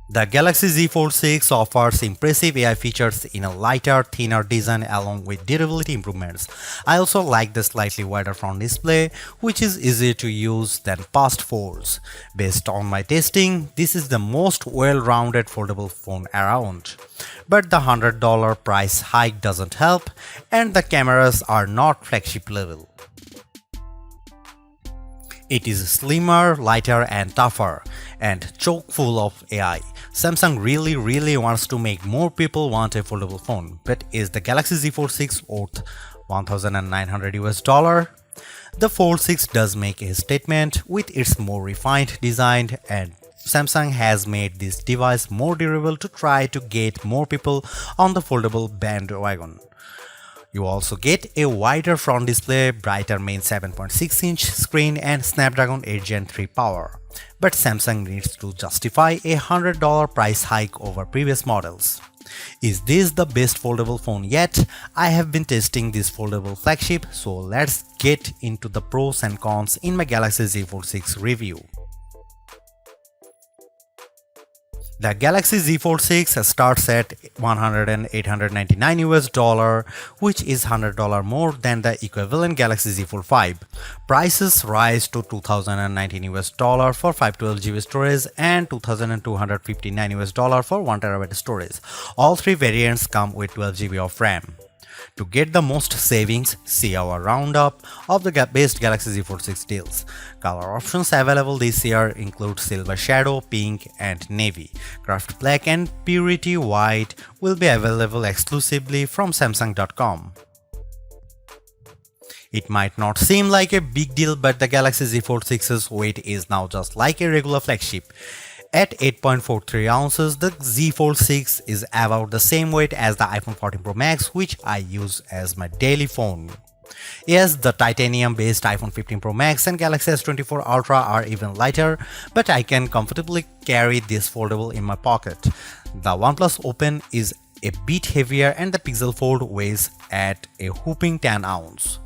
The Galaxy Z Fold 6 offers impressive AI features in a lighter, thinner design along with durability improvements. I also like the slightly wider front display, which is easier to use than past folds. Based on my testing, this is the most well-rounded foldable phone around. But the $100 price hike doesn't help, and the cameras are not flagship level. It is slimmer, lighter and tougher, and chock full of AI. Samsung really wants to make more people want a foldable phone, but is the Galaxy Z Fold 6 worth $1,900 US? The Fold 6 does make a statement with its more refined design, and Samsung has made this device more durable to try to get more people on the foldable bandwagon. You also get a wider front display, brighter main 7.6-inch screen and Snapdragon 8 Gen 3 power. But Samsung needs to justify a $100 price hike over previous models. Is this the best foldable phone yet? I have been testing this foldable flagship, so let's get into the pros and cons in my Galaxy Z Fold 6 review. The Galaxy Z Fold 6 starts at $1,899 US, which is $100 more than the equivalent Galaxy Z Fold 5. Prices rise to $2,019 US for 512GB storage and $2,259 US for 1TB storage. All three variants come with 12GB of RAM. To get the most savings, see our roundup of the best Galaxy Z Fold 6 deals. Color options available this year include Silver Shadow, Pink and Navy. Craft Black and Purity White will be available exclusively from Samsung.com. It might not seem like a big deal, but the Galaxy Z Fold 6's weight is now just like a regular flagship. At 8.43 ounces, the Z Fold 6 is about the same weight as the iPhone 14 Pro Max, which I use as my daily phone. Yes, the titanium-based iPhone 15 Pro Max and Galaxy S24 Ultra are even lighter, but I can comfortably carry this foldable in my pocket. The OnePlus Open is a bit heavier and the Pixel Fold weighs at a whopping 10 ounces.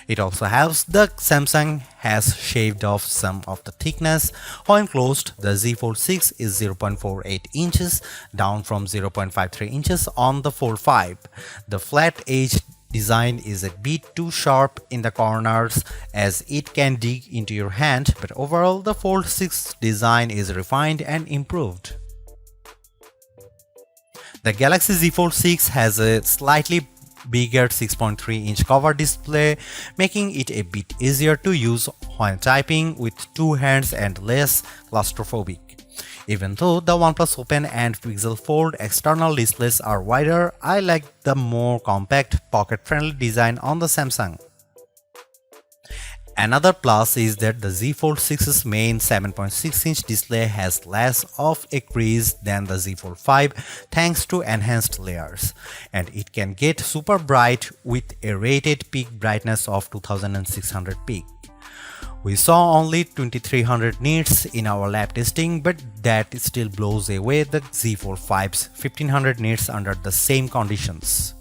It also helps that Samsung has shaved off some of the thickness. When closed, the Z Fold 6 is 0.48 inches, down from 0.53 inches on the Fold 5. The flat edge design is a bit too sharp in the corners as it can dig into your hand, but overall the Fold 6 design is refined and improved. The Galaxy Z Fold 6 has a slightly bigger 6.3-inch cover display, making it a bit easier to use when typing with two hands and less claustrophobic. Even though the OnePlus Open and Pixel Fold external displays are wider, I like the more compact, pocket-friendly design on the Samsung. Another plus is that the Z Fold 6's main 7.6-inch display has less of a crease than the Z Fold 5 thanks to enhanced layers, and it can get super bright with a rated peak brightness of 2600 peak. We saw only 2300 nits in our lab testing, but that still blows away the Z Fold 5's 1500 nits under the same conditions.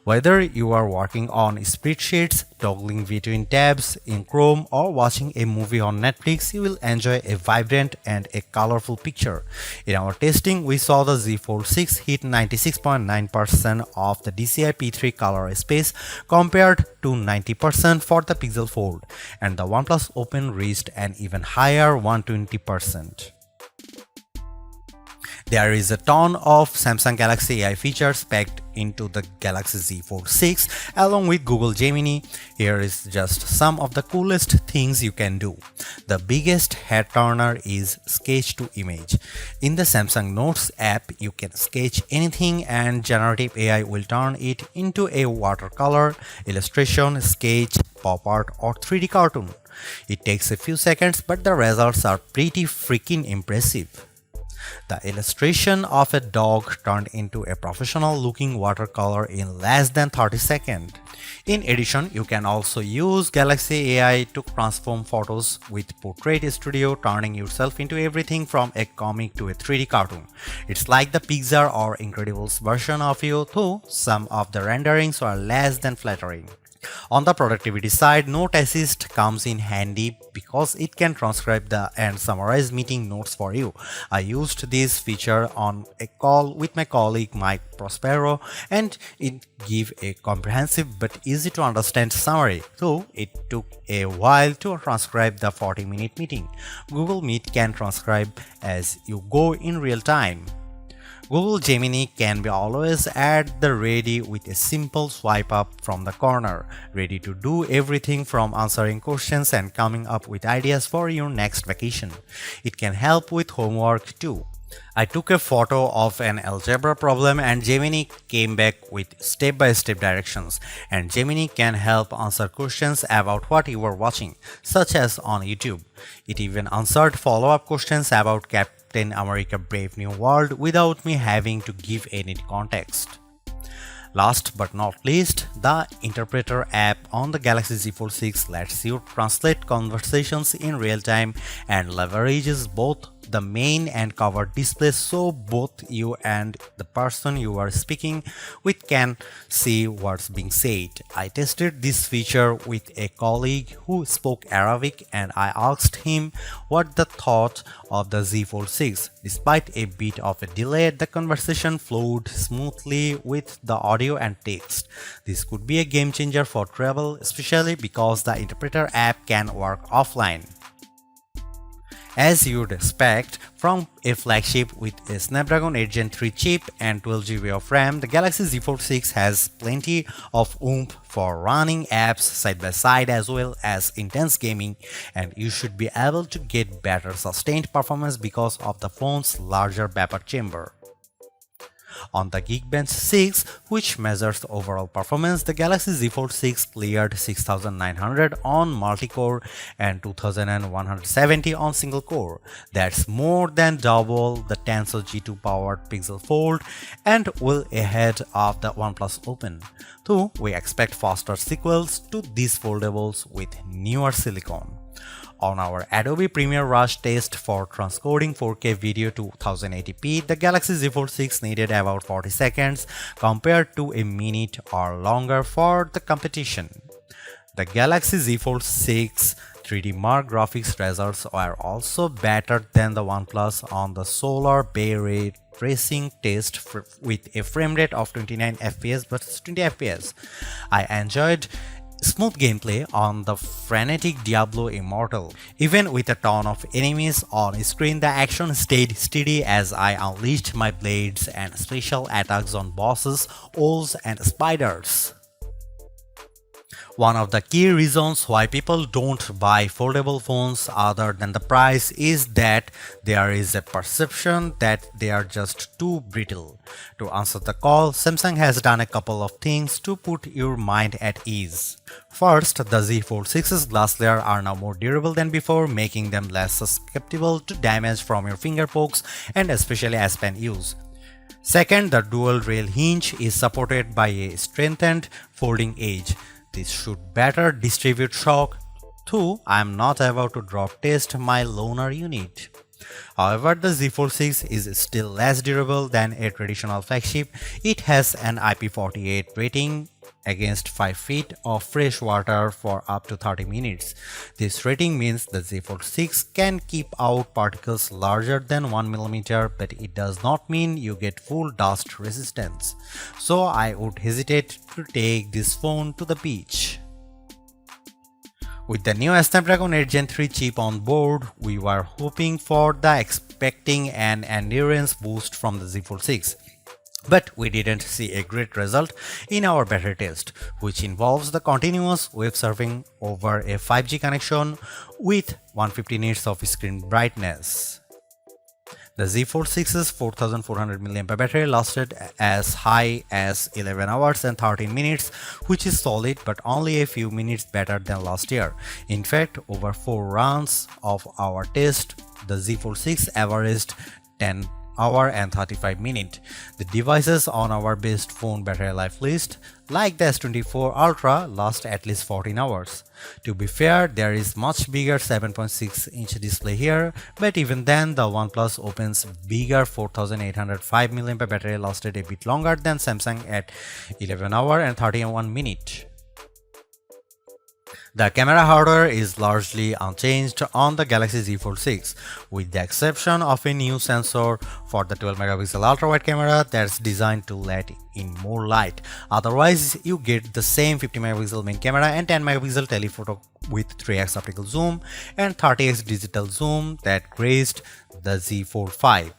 Whether you are working on spreadsheets, toggling between tabs in Chrome, or watching a movie on Netflix, you will enjoy a vibrant and a colorful picture. In our testing, we saw the Z Fold 6 hit 96.9% of the DCI P3 color space compared to 90% for the Pixel Fold, and the OnePlus Open reached an even higher 120%. There is a ton of Samsung Galaxy AI features packed into the Galaxy Z Fold 6 along with Google Gemini. Here is just some of the coolest things you can do. The biggest head turner is Sketch to Image. In the Samsung Notes app, you can sketch anything and generative AI will turn it into a watercolor, illustration, sketch, pop art or 3D cartoon. It takes a few seconds, but the results are pretty freaking impressive. The illustration of a dog turned into a professional-looking watercolor in less than 30 seconds. In addition, you can also use Galaxy AI to transform photos with Portrait Studio, turning yourself into everything from a comic to a 3D cartoon. It's like the Pixar or Incredibles version of you, though some of the renderings are less than flattering. On the productivity side, Note Assist comes in handy because it can transcribe and summarize meeting notes for you. I used this feature on a call with my colleague Mike Prospero, and it gave a comprehensive but easy to understand summary, though it took a while to transcribe the 40-minute meeting. Google Meet can transcribe as you go in real time. Google Gemini can be always at the ready with a simple swipe up from the corner, ready to do everything from answering questions and coming up with ideas for your next vacation. It can help with homework too. I took a photo of an algebra problem and Gemini came back with step-by-step directions, and Gemini can help answer questions about what you were watching, such as on YouTube. It even answered follow-up questions about Captain America Brave New World without me having to give any context. Last but not least, the Interpreter app on the Galaxy Z Fold 6 lets you translate conversations in real time and leverages both the main and cover displays so both you and the person you are speaking with can see what's being said. I tested this feature with a colleague who spoke Arabic and I asked him what the thought of the Z Fold 6. Despite a bit of a delay, the conversation flowed smoothly with the audio and text. This could be a game changer for travel, especially because the Interpreter app can work offline. As you'd expect from a flagship with a Snapdragon 8 Gen 3 chip and 12GB of RAM, the Galaxy Z Fold 6 has plenty of oomph for running apps side by side as well as intense gaming, and you should be able to get better sustained performance because of the phone's larger vapor chamber. On the Geekbench 6, which measures overall performance, the Galaxy Z Fold 6 cleared 6900 on multi-core and 2170 on single-core. That's more than double the Tensor G2 powered Pixel Fold and well ahead of the OnePlus Open. Though we expect faster sequels to these foldables with newer silicon. On our Adobe Premiere Rush test for transcoding 4K video to 1080p, the Galaxy Z Fold 6 needed about 40 seconds compared to a minute or longer for the competition. The Galaxy Z Fold 6 3D Mark graphics results are also better than the OnePlus on the Solar Bay Ray tracing test with a frame rate of 29 fps versus 20 fps. I enjoyed smooth gameplay on the frenetic Diablo Immortal. Even with a ton of enemies on screen, the action stayed steady as I unleashed my blades and special attacks on bosses, owls and spiders. One of the key reasons why people don't buy foldable phones other than the price is that there is a perception that they are just too brittle. To answer the call, Samsung has done a couple of things to put your mind at ease. First, the Z Fold 6's glass layer are now more durable than before, making them less susceptible to damage from your finger pokes and especially as pen use. Second, the dual rail hinge is supported by a strengthened folding edge. This should better distribute shock, though I am not about to drop test my loaner unit. However, the Z Fold 6 is still less durable than a traditional flagship. It has an IP48 rating against 5 feet of fresh water for up to 30 minutes. This rating means the Z Fold 6 can keep out particles larger than 1mm, but it does not mean you get full dust resistance. So I would hesitate to take this phone to the beach. With the new Snapdragon 8 Gen 3 chip on board, we were hoping for the expecting an endurance boost from the Z Fold 6. But we didn't see a great result in our battery test, which involves the continuous web surfing over a 5G connection with 150 nits of screen brightness. The Z Fold 6's 4400 mAh battery lasted as high as 11 hours and 13 minutes, which is solid but only a few minutes better than last year. In fact, over 4 rounds of our test, the Z Fold 6 averaged 10 hour and 35 minutes. The devices on our best phone battery life list, like the S24 Ultra, last at least 14 hours. To be fair, there is much bigger 7.6-inch display here, but even then the OnePlus Open's bigger 4805 mAh battery lasted a bit longer than Samsung at 11 hour and 31 minutes. The camera hardware is largely unchanged on the Galaxy Z Fold 6, with the exception of a new sensor for the 12 megapixel ultra-wide camera that's designed to let in more light. Otherwise, you get the same 50 megapixel main camera and 10 megapixel telephoto with 3x optical zoom and 30x digital zoom that graced the Z Fold 5.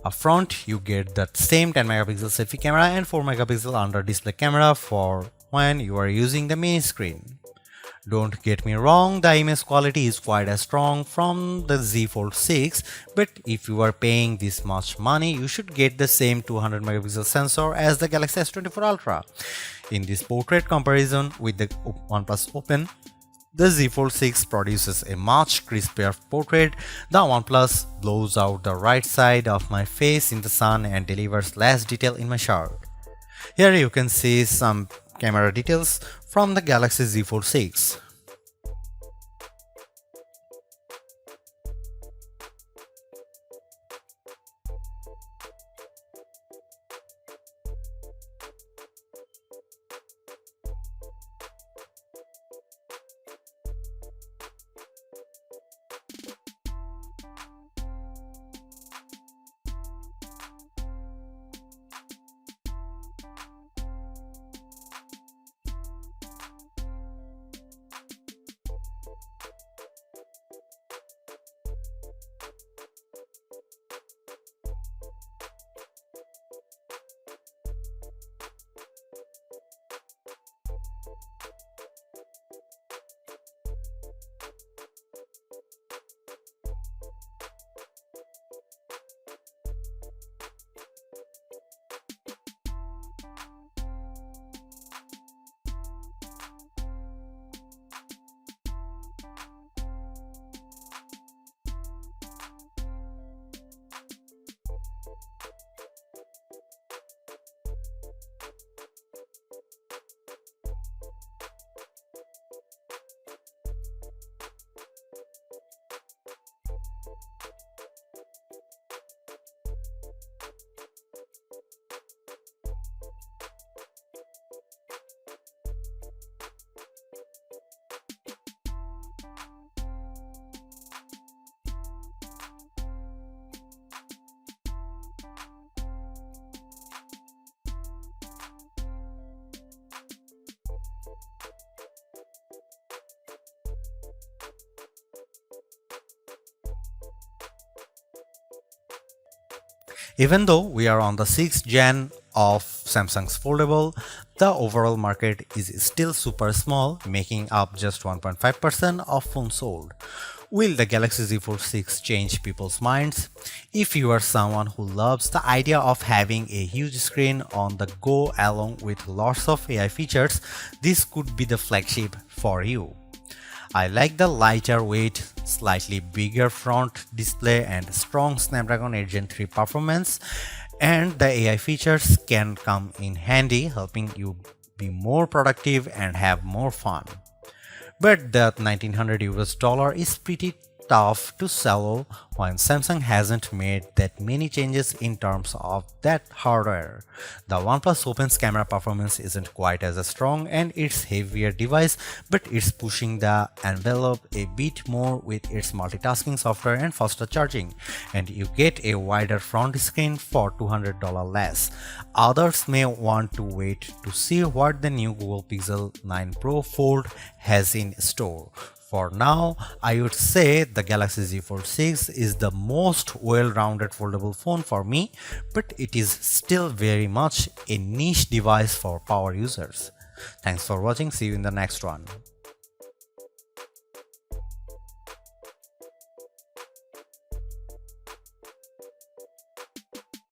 Up front, you get the same 10 megapixel selfie camera and 4 megapixel under display camera for when you are using the mini screen. Don't get me wrong, the image quality is quite as strong from the Z Fold 6, but if you are paying this much money, you should get the same 200 megapixel sensor as the Galaxy S24 Ultra. In this portrait comparison with the OnePlus Open, the Z Fold 6 produces a much crispier portrait. The OnePlus blows out the right side of my face in the sun and delivers less detail in my shirt. Here you can see some camera details from the Galaxy Z Fold 6. Even though we are on the 6th gen of Samsung's foldable, the overall market is still super small, making up just 1.5% of phones sold. Will the Galaxy Z Fold 6 change people's minds? If you are someone who loves the idea of having a huge screen on the go along with lots of AI features, this could be the flagship for you. I like the lighter weight, slightly bigger front display and strong Snapdragon 8 Gen 3 performance, and the AI features can come in handy, helping you be more productive and have more fun. But that 1900 US dollar is pretty tough to swallow when Samsung hasn't made that many changes in terms of that hardware. The OnePlus Open's camera performance isn't quite as strong and it's heavier device, but it's pushing the envelope a bit more with its multitasking software and faster charging, and you get a wider front screen for $200 less. Others may want to wait to see what the new Google Pixel 9 Pro Fold has in store. For now, I would say the Galaxy Z Fold 6 is the most well-rounded foldable phone for me, but it is still very much a niche device for power users. Thanks for watching, see you in the next one.